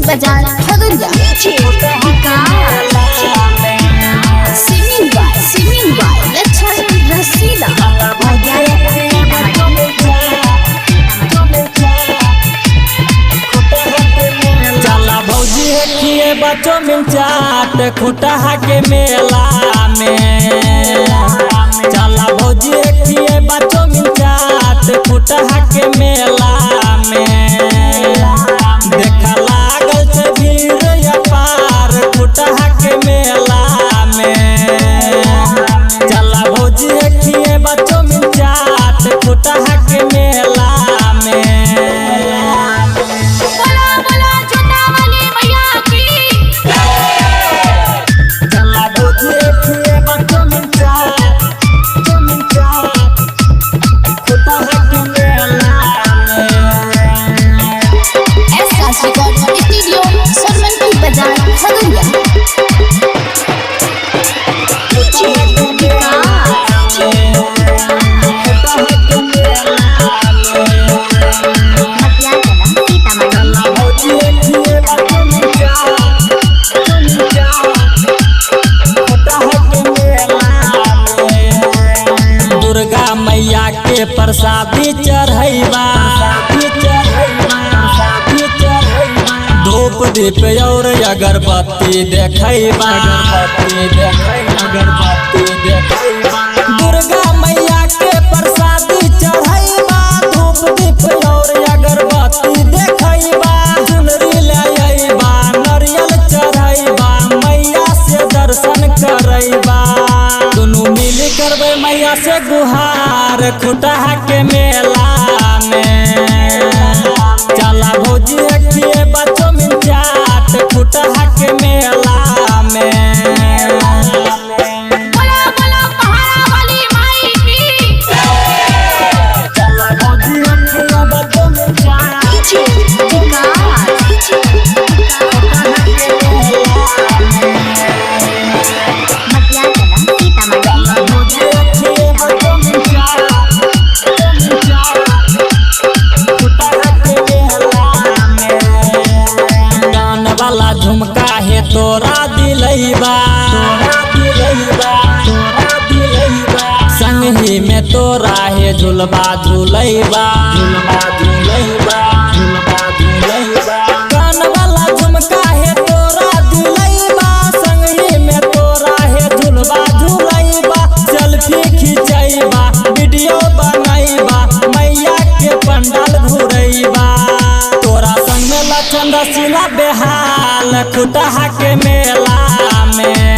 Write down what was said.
बाजार Khagaria. Singing by लच्छन रसीला। चला भौजी है किए बच्चों मिल चाट खुटा के मेला में। चला भौजी है किए बच्चों मिल चाट खुटा के मेला में। देखा लागल से भीड़ अपार खुटा के मेला में। चला भौजी है किए बच्चों मिल चाट खुटा के मेला में। दुर्गा मैया के प्रसादी चढ़ैबा। धूप दीप और अगरबत्ती देखैबा। दुर्गा मैया के प्रसादी चढ़ैबा। धूप दीप और अगरबत्ती देखैबा। चुनरी ले अइबा नारियल चढ़ैबा। मैया से दर्शन करैबा। दुनू मिल करबै मैया से गुहार खुटा के मेला में। चला भौजी किए बच्चों मिल चाट खुटा के मेला में। चला भौजी किए बच्चों मिल चाट झुमका है तोरा दिलैबा। संगही में तोरा है झुलबा झुलैबा। कान वाला झुमका है तोरा दिलैबा। संगही में तोरा है झुलबा झुलैबा। Selfie खिंचैबा video बनैबा। मैया के पंडाल घुरैबा। तोरा संग में लच्छन रसीला बेहाल खुटा के मेला में।